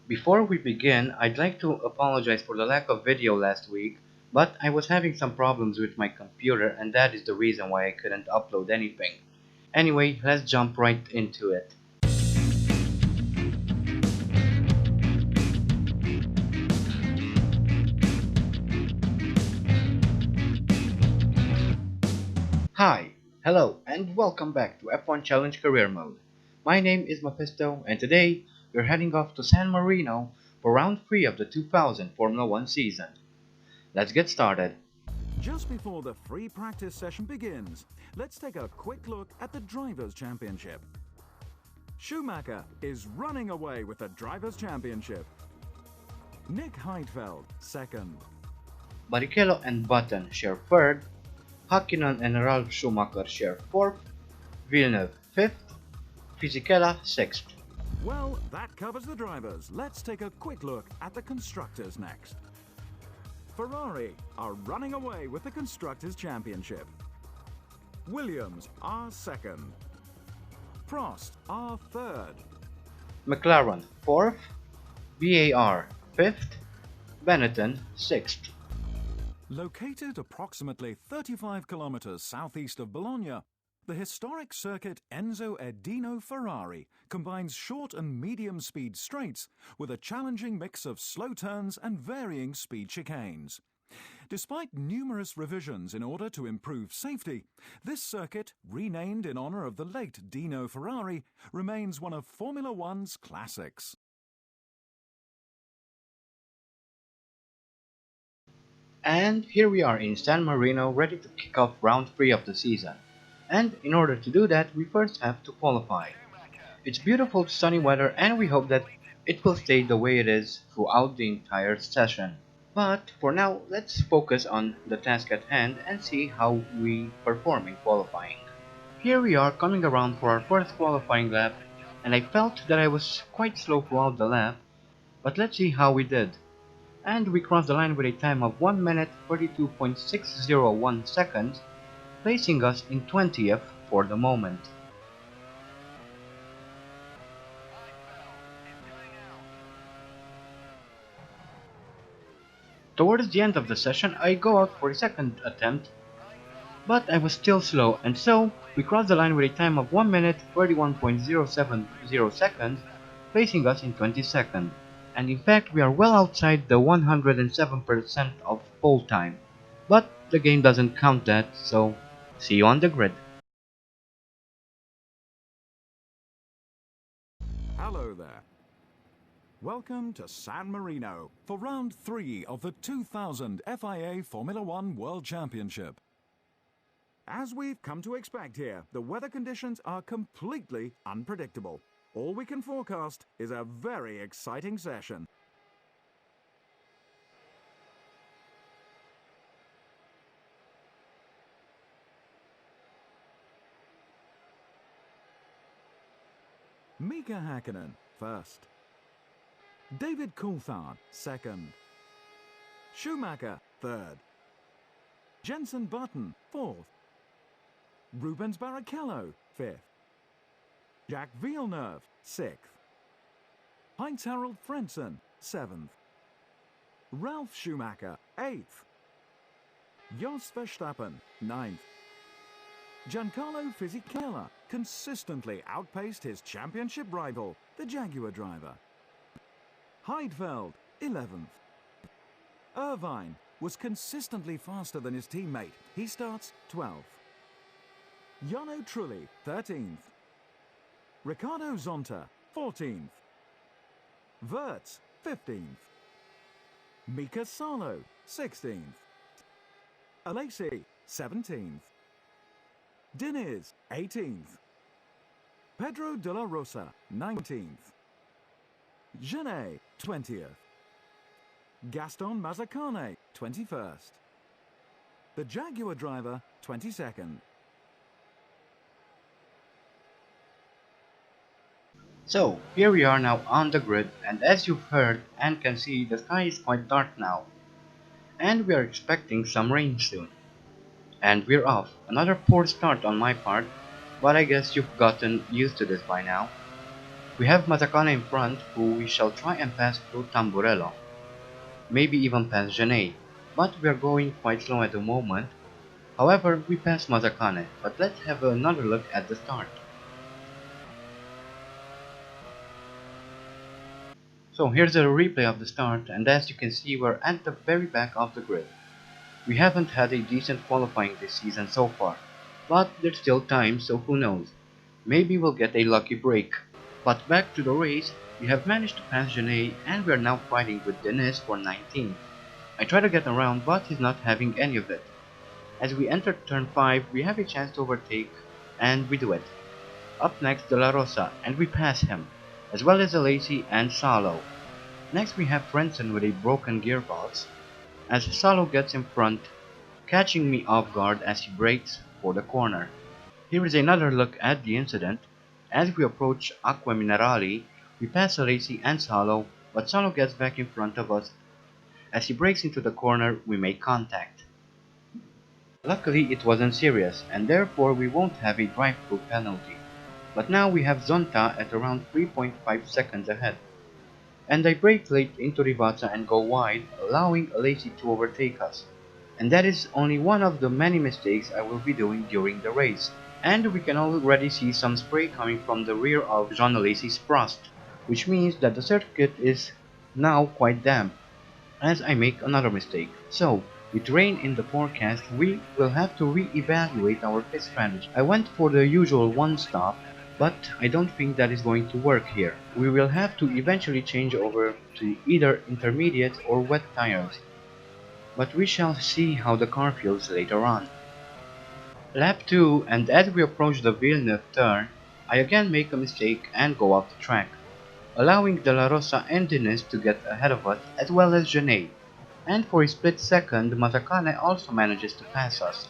Before we begin, I'd like to apologize for the lack of video last week, but I was having some problems with my computer and that is the reason why I couldn't upload anything. Anyway, let's jump right into it. Hi, hello, and welcome back to F1 Challenge Career Mode. My name is Mephisto, and today we're heading off to San Marino for round 3 of the 2000 Formula 1 season. Let's get started. Just before the free practice session begins, let's take a quick look at the Drivers' Championship. Schumacher is running away with the Drivers' Championship. Nick Heidfeld, second. Barrichello and Button share third, Hakkinen and Ralf Schumacher share fourth, Villeneuve fifth, Fisichella sixth. Well, that covers the drivers. Let's take a quick look at the constructors next. Ferrari are running away with the Constructors' Championship. Williams are second. Prost are third. McLaren fourth, BAR fifth, Benetton sixth. Located approximately 35 kilometers southeast of Bologna, the historic circuit Enzo Edino Ferrari combines short and medium speed straights with a challenging mix of slow turns and varying speed chicanes. Despite numerous revisions in order to improve safety, this circuit, renamed in honor of the late Dino Ferrari, remains one of Formula One's classics. And here we are in San Marino ready to kick off round 3 of the season. And in order to do that, we first have to qualify. It's beautiful sunny weather and we hope that it will stay the way it is throughout the entire session. But for now, let's focus on the task at hand and see how we perform in qualifying. Here we are coming around for our first qualifying lap, and I felt that I was quite slow throughout the lap, but let's see how we did. And we crossed the line with a time of 1 minute 32.601 seconds, placing us in 20th for the moment. Towards the end of the session, I go out for a second attempt, but I was still slow, and so we crossed the line with a time of 1 minute 31.070 seconds, placing us in 22nd. And in fact, we are well outside the 107% of pole time. But the game doesn't count that, so see you on the grid. Hello there. Welcome to San Marino for round 3 of the 2000 FIA Formula One World Championship. As we've come to expect here, the weather conditions are completely unpredictable. All we can forecast is a very exciting session. Mika Hakkinen, first. David Coulthard, second. Schumacher, third. Jenson Button, fourth. Rubens Barrichello, fifth. Jacques Villeneuve, sixth. Heinz-Harald Frentzen, seventh. Ralf Schumacher, eighth. Jos Verstappen, ninth. Giancarlo Fisichella consistently outpaced his championship rival, the Jaguar driver. Heidfeld, 11th. Irvine was consistently faster than his teammate. He starts 12th. Jarno Trulli, 13th. Ricardo Zonta, 14th. Wirtz, 15th. Mika Salo, 16th. Alesi, 17th. Diniz, 18th. Pedro de la Rosa, 19th. Genet, 20th. Gaston Mazzacane, 21st. The Jaguar driver, 22nd. So, here we are now on the grid, and as you've heard and can see, the sky is quite dark now. And we are expecting some rain soon. And we're off. Another poor start on my part, but I guess you've gotten used to this by now. We have Matakana in front, who we shall try and pass through Tamburello, maybe even pass Janae, but we are going quite slow at the moment. However, we pass Matakane, but let's have another look at the start. So here's a replay of the start, and as you can see we're at the very back of the grid. We haven't had a decent qualifying this season so far, but there's still time, so who knows. Maybe we'll get a lucky break. But back to the race, we have managed to pass Janae and we are now fighting with Dennis for 19th. I try to get around but he's not having any of it. As we enter turn 5, we have a chance to overtake, and we do it. Up next De La Rosa, and we pass him, as well as Alesi and Salo. Next we have Frenson with a broken gearbox, as Salo gets in front, catching me off guard as he brakes for the corner. Here is another look at the incident. As we approach Acqua Minerali, we pass Alesi and Salo, but Salo gets back in front of us. As he brakes into the corner, we make contact. Luckily it wasn't serious, and therefore we won't have a drive-through penalty. But now we have Zonta at around 3.5 seconds ahead. And I brake late into Rivazza and go wide, allowing Alesi to overtake us. And that is only one of the many mistakes I will be doing during the race. And we can already see some spray coming from the rear of Jean Alesi's Prost, which means that the circuit is now quite damp, as I make another mistake. So, with rain in the forecast, we will have to re-evaluate our pit strategy. I went for the usual one stop, but I don't think that is going to work here. We will have to eventually change over to either intermediate or wet tires. But we shall see how the car feels later on. Lap 2, and as we approach the Villeneuve turn, I again make a mistake and go off the track, allowing De La Rosa and Diniz to get ahead of us as well as Genet. And for a split second, Matakane also manages to pass us.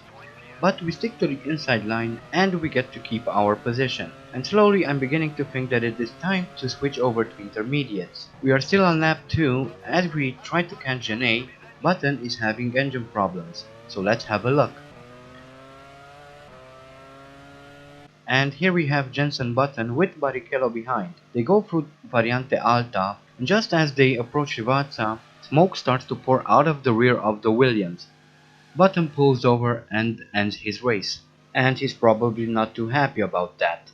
But we stick to the inside line and we get to keep our position. And slowly I'm beginning to think that it is time to switch over to intermediates. We are still on lap 2 as we try to catch Janae. Button is having engine problems, so let's have a look. And here we have Jensen Button with Barrichello behind. They go through Variante Alta, and just as they approach Rivazza, smoke starts to pour out of the rear of the Williams. Button pulls over and ends his race, and he's probably not too happy about that.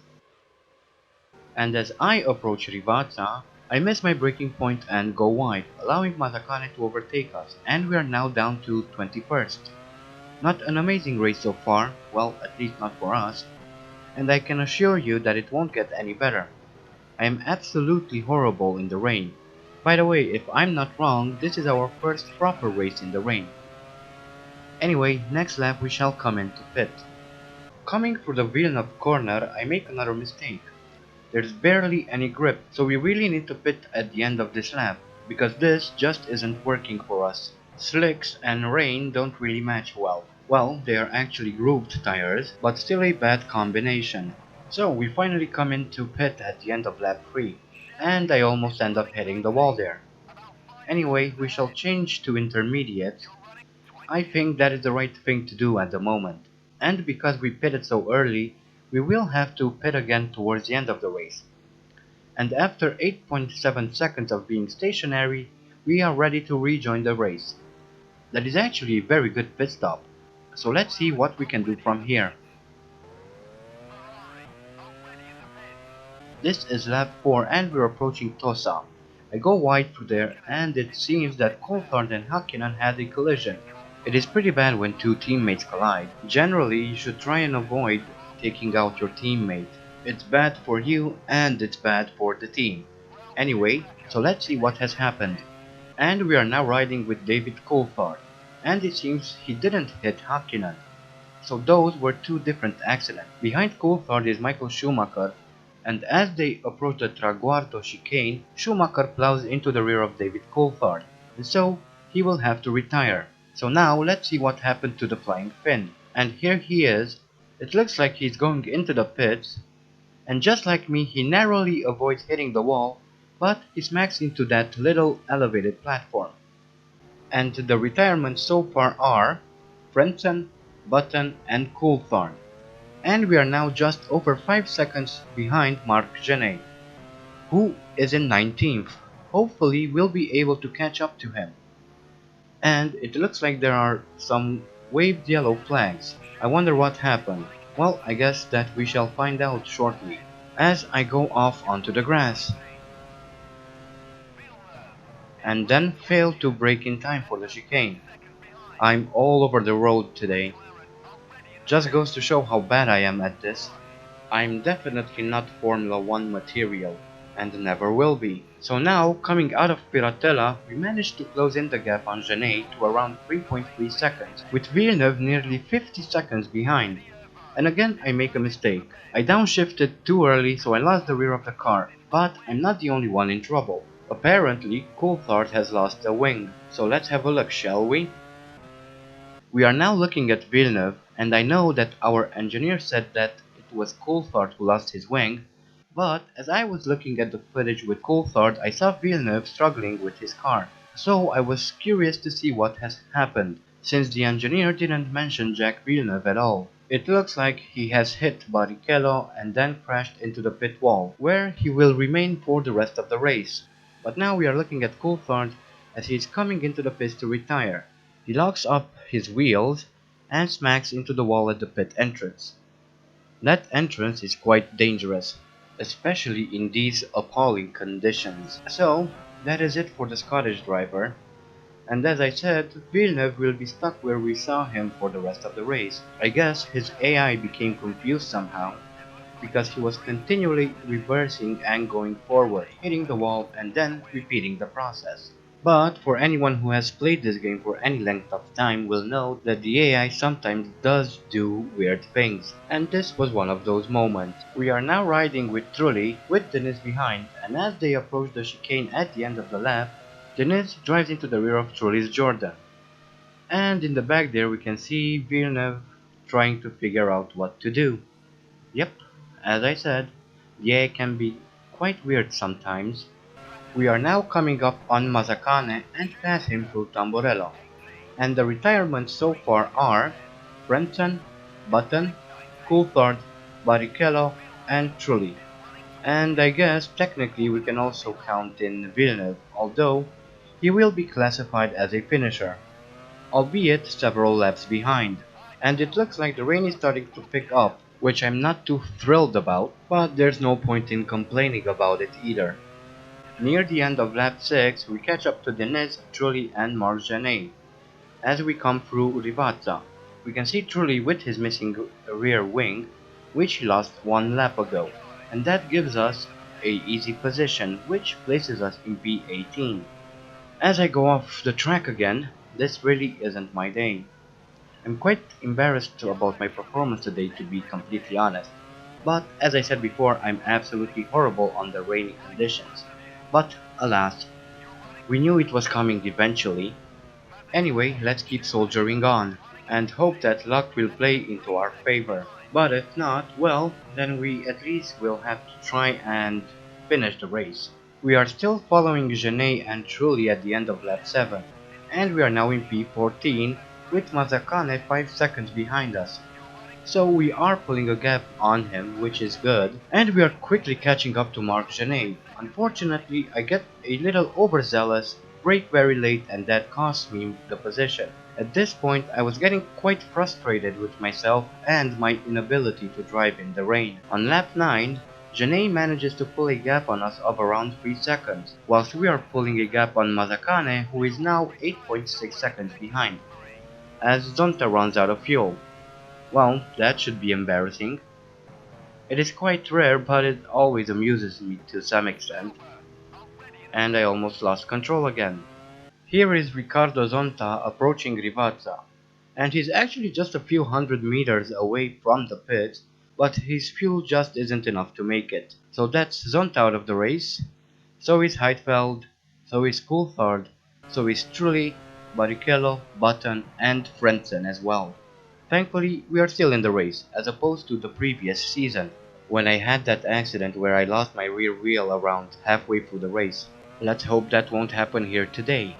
And as I approach Rivazza, I miss my braking point and go wide, allowing Matakane to overtake us, and we are now down to 21st. Not an amazing race so far, well, at least not for us, and I can assure you that it won't get any better. I am absolutely horrible in the rain. By the way, if I'm not wrong, this is our first proper race in the rain. Anyway, next lap we shall come into pit. Coming through the Villeneuve corner, I make another mistake. There's barely any grip, so we really need to pit at the end of this lap, because this just isn't working for us. Slicks and rain don't really match well. Well, they are actually grooved tires, but still a bad combination. So we finally come into pit at the end of lap 3, and I almost end up hitting the wall there. Anyway, we shall change to intermediate. I think that is the right thing to do at the moment. And because we pitted so early, we will have to pit again towards the end of the race. And after 8.7 seconds of being stationary, we are ready to rejoin the race. That is actually a very good pit stop. So let's see what we can do from here. This is lap 4 and we're approaching Tosa. I go wide through there and it seems that Coulthard and Hakkinen had a collision. It is pretty bad when two teammates collide. Generally, you should try and avoid taking out your teammate. It's bad for you and it's bad for the team. Anyway, so let's see what has happened. And we are now riding with David Coulthard. And it seems he didn't hit Hakkinen. So those were two different accidents. Behind Coulthard is Michael Schumacher, and as they approach the Traguardo chicane, Schumacher plows into the rear of David Coulthard, and so he will have to retire. So now let's see what happened to the Flying Finn. And here he is. It looks like he's going into the pits, and just like me he narrowly avoids hitting the wall, but he smacks into that little elevated platform. And the retirements so far are Frentzen, Button, and Coulthard. And we are now just over 5 seconds behind Marc Genet, who is in 19th. Hopefully we'll be able to catch up to him. And it looks like there are some waved yellow flags. I wonder what happened. Well, I guess that we shall find out shortly. As I go off onto the grass, and then fail to brake in time for the chicane. I'm all over the road today. Just goes to show how bad I am at this. I'm definitely not Formula 1 material, and never will be. So now, coming out of Piratella, we managed to close in the gap on Genet to around 3.3 seconds, with Villeneuve nearly 50 seconds behind. And again, I make a mistake. I downshifted too early, so I lost the rear of the car. But I'm not the only one in trouble. Apparently, Coulthard has lost a wing. So let's have a look, shall we? We are now looking at Villeneuve, and I know that our engineer said that it was Coulthard who lost his wing, but as I was looking at the footage with Coulthard, I saw Villeneuve struggling with his car. So I was curious to see what has happened, since the engineer didn't mention Jack Villeneuve at all. It looks like he has hit Barrichello and then crashed into the pit wall, where he will remain for the rest of the race. But now we are looking at Coulthard as he is coming into the pits to retire. He locks up his wheels and smacks into the wall at the pit entrance. That entrance is quite dangerous, especially in these appalling conditions. So, that is it for the Scottish driver. And as I said, Villeneuve will be stuck where we saw him for the rest of the race. I guess his AI became confused somehow, because he was continually reversing and going forward, hitting the wall and then repeating the process. But for anyone who has played this game for any length of time will know that the AI sometimes does do weird things, and this was one of those moments. We are now riding with Trulli, with Dennis behind, and as they approach the chicane at the end of the lap, Dennis drives into the rear of Trulli's Jordan. And in the back there we can see Villeneuve trying to figure out what to do. Yep, as I said, the AI can be quite weird sometimes. We are now coming up on Mazzacane and pass him through Tamburello, and the retirements so far are Brenton, Button, Coulthard, Barrichello, and Trulli. And I guess technically we can also count in Villeneuve, although he will be classified as a finisher, albeit several laps behind. And it looks like the rain is starting to pick up, which I'm not too thrilled about, but there's no point in complaining about it either. Near the end of lap 6, we catch up to Denez, Trulli and Marc Genet. As we come through Rivazza, we can see Trulli with his missing rear wing, which he lost one lap ago, and that gives us a easy position, which places us in P18. As I go off the track again, this really isn't my day. I'm quite embarrassed about my performance today, to be completely honest. But as I said before, I'm absolutely horrible under rainy conditions. But alas, we knew it was coming eventually. Anyway, let's keep soldiering on, and hope that luck will play into our favor. But if not, well, then we at least will have to try and finish the race. We are still following Genet and Trulli at the end of lap 7, and we are now in P14 with Mazzacane 5 seconds behind us. So we are pulling a gap on him, which is good, and we are quickly catching up to Marc Genet. Unfortunately, I get a little overzealous, brake very late, and that cost me the position. At this point, I was getting quite frustrated with myself and my inability to drive in the rain. On lap 9, Genet manages to pull a gap on us of around 3 seconds, whilst we are pulling a gap on Mazzacane, who is now 8.6 seconds behind, as Zonta runs out of fuel. Well, that should be embarrassing. It is quite rare, but it always amuses me to some extent, and I almost lost control again. Here is Riccardo Zonta approaching Rivazza, and he's actually just a few hundred meters away from the pit, but his fuel just isn't enough to make it. So that's Zonta out of the race, so is Heidfeld, so is Coulthard, so is Trulli, Barrichello, Button, and Frentzen as well. Thankfully, we are still in the race, as opposed to the previous season, when I had that accident where I lost my rear wheel around halfway through the race. Let's hope that won't happen here today.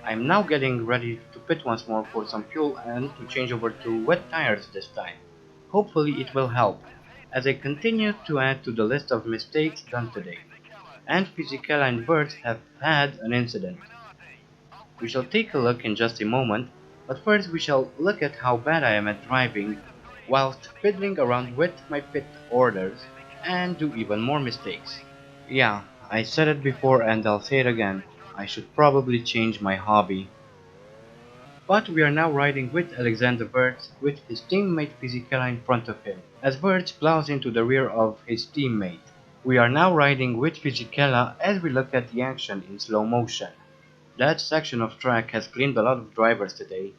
I'm now getting ready to pit once more for some fuel and to change over to wet tires this time. Hopefully it will help, as I continue to add to the list of mistakes done today. and Fisichella and Bert have had an incident. We shall take a look in just a moment, but first we shall look at how bad I am at driving whilst fiddling around with my pit orders and do even more mistakes. Yeah, I said it before and I'll say it again. I should probably change my hobby. But we are now riding with Alexander Wirtz with his teammate Fisichella in front of him, as Wirtz plows into the rear of his teammate. We are now riding with Fisichella as we look at the action in slow motion. That section of track has claimed a lot of drivers today.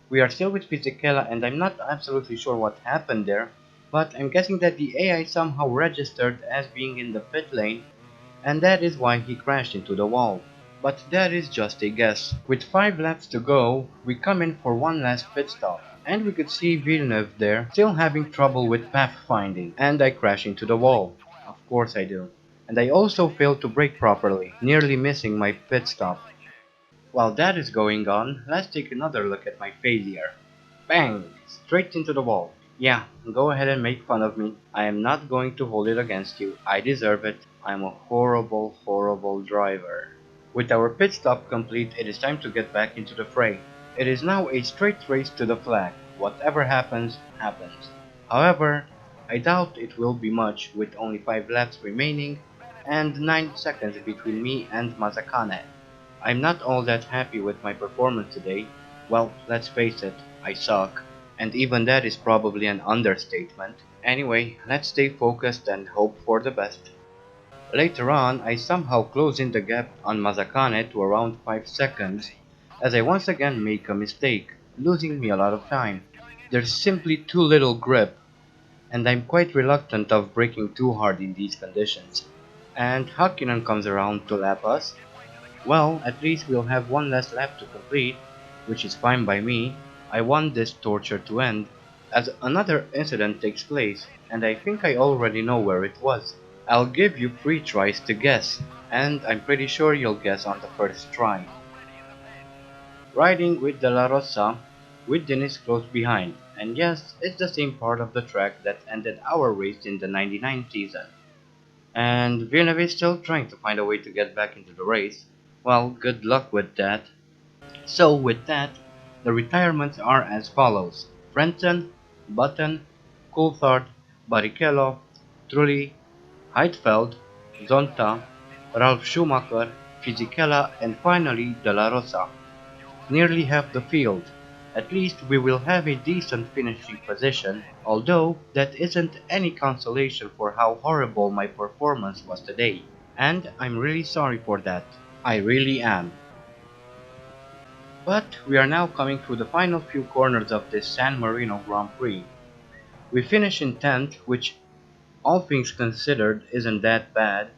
We are still with Fisichella and I'm not absolutely sure what happened there, but I'm guessing that the AI somehow registered as being in the pit lane and that is why he crashed into the wall. But that is just a guess. With 5 laps to go, we come in for one last pit stop, and we could see Villeneuve there, still having trouble with pathfinding, and I crash into the wall. Of course I do. And I also failed to brake properly, nearly missing my pit stop. While that is going on, let's take another look at my failure. Bang! Straight into the wall. Yeah, go ahead and make fun of me. I am not going to hold it against you. I deserve it. I'm a horrible, horrible driver. With our pit stop complete, it is time to get back into the fray. It is now a straight race to the flag. Whatever happens, happens. However, I doubt it will be much with only 5 laps remaining and 9 seconds between me and Mazakane. I'm not all that happy with my performance today. Well, let's face it, I suck. And even that is probably an understatement. Anyway, let's stay focused and hope for the best. Later on, I somehow close in the gap on Mazakane to around 5 seconds, as I once again make a mistake, losing me a lot of time. There's simply too little grip, and I'm quite reluctant of braking too hard in these conditions. And Hakkinen comes around to lap us. Well, at least we'll have one last lap to complete, which is fine by me. I want this torture to end, as another incident takes place, and I think I already know where it was. I'll give you 3 tries to guess, and I'm pretty sure you'll guess on the first try. Riding with De La Rosa, with Dennis close behind, and yes, it's the same part of the track that ended our race in the 99 season. And Villeneuve is still trying to find a way to get back into the race. Well, good luck with that. So with that, the retirements are as follows: Frenton, Button, Coulthard, Barrichello, Trulli, Heidfeld, Zonta, Ralf Schumacher, Fisichella, and finally De La Rosa. Nearly half the field. At least we will have a decent finishing position, although that isn't any consolation for how horrible my performance was today. And I'm really sorry for that. I really am. But we are now coming through the final few corners of this San Marino Grand Prix. We finish in 10th, which all things considered isn't that bad.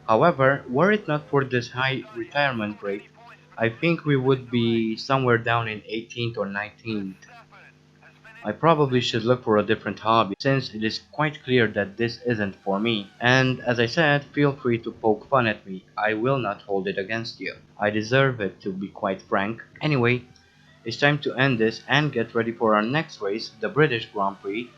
However, were it not for this high retirement rate, I think we would be somewhere down in 18th or 19th. I probably should look for a different hobby since it is quite clear that this isn't for me. And as I said, feel free to poke fun at me. I will not hold it against you. I deserve it, to be quite frank. Anyway, it's time to end this and get ready for our next race, the British Grand Prix,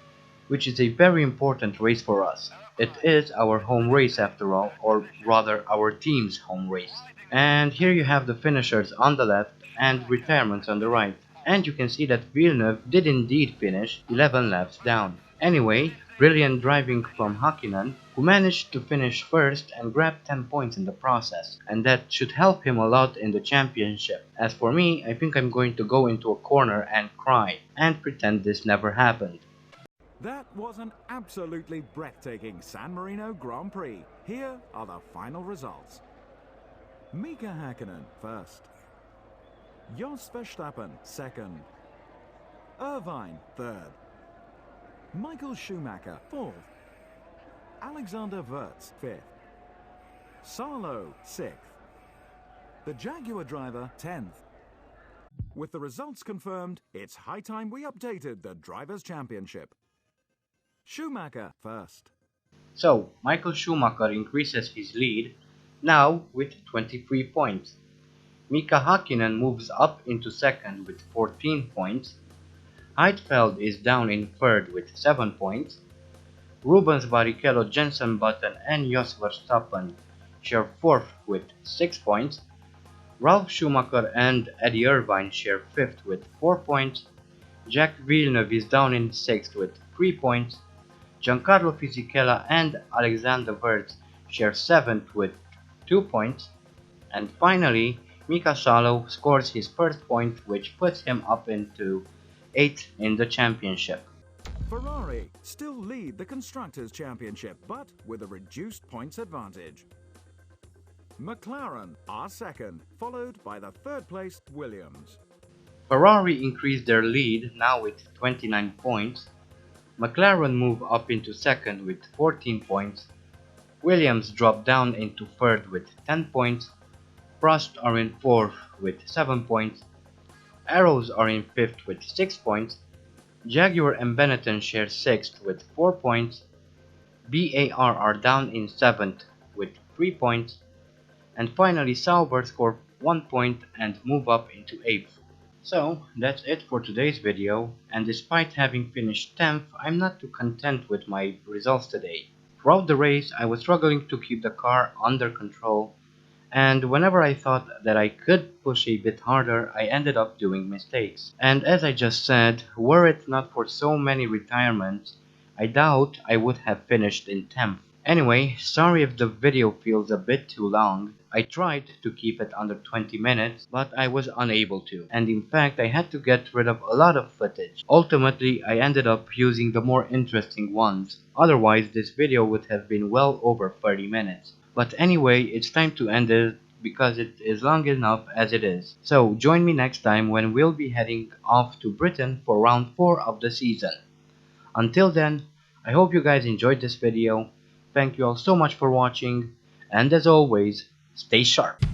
which is a very important race for us. It is our home race after all, or rather our team's home race. And here you have the finishers on the left and retirements on the right. And you can see that Villeneuve did indeed finish 11 laps down. Anyway, brilliant driving from Hakkinen, who managed to finish first and grab 10 points in the process, and that should help him a lot in the championship. As for me, I think I'm going to go into a corner and cry, and pretend this never happened. That was an absolutely breathtaking San Marino Grand Prix. Here are the final results. Mika Hakkinen first. Jos Verstappen second. Irvine third. Michael Schumacher fourth. Alexander Wirtz fifth. Sarlo sixth. The Jaguar driver 10th. With the results confirmed, it's high time we updated the Drivers' Championship. Schumacher first. So, Michael Schumacher increases his lead, now with 23 points. Mika Hakkinen moves up into second with 14 points. Heidfeld is down in third with 7 points. Rubens Barrichello, Jenson Button, and Jos Verstappen share 4th with 6 points. Ralf Schumacher and Eddie Irvine share 5th with 4 points. Jacques Villeneuve is down in 6th with 3 points. Giancarlo Fisichella and Alexander Wurz share 7th with 2 points. And finally, Mika Salo scores his first point, which puts him up into 8th in the championship. Ferrari still lead the Constructors' Championship, but with a reduced points advantage. McLaren are second, followed by the third-placed Williams. Ferrari increased their lead, now with 29 points. McLaren move up into second with 14 points. Williams drop down into third with 10 points. Prost are in fourth with 7 points. Arrows are in fifth with 6 points. Jaguar and Benetton share sixth with 4 points. BAR are down in seventh with 3 points. And finally Sauber score 1 point and move up into 8th. So that's it for today's video, and despite having finished 10th, I'm not too content with my results today. Throughout the race I was struggling to keep the car under control, and whenever I thought that I could push a bit harder, I ended up doing mistakes. And as I just said, were it not for so many retirements, I doubt I would have finished in 10th. Anyway, sorry if the video feels a bit too long. I tried to keep it under 20 minutes, but I was unable to. And in fact, I had to get rid of a lot of footage. Ultimately, I ended up using the more interesting ones. Otherwise, this video would have been well over 30 minutes. But anyway, it's time to end it because it is long enough as it is. So join me next time when we'll be heading off to Britain for round 4 of the season. Until then, I hope you guys enjoyed this video. Thank you all so much for watching, and as always, stay sharp.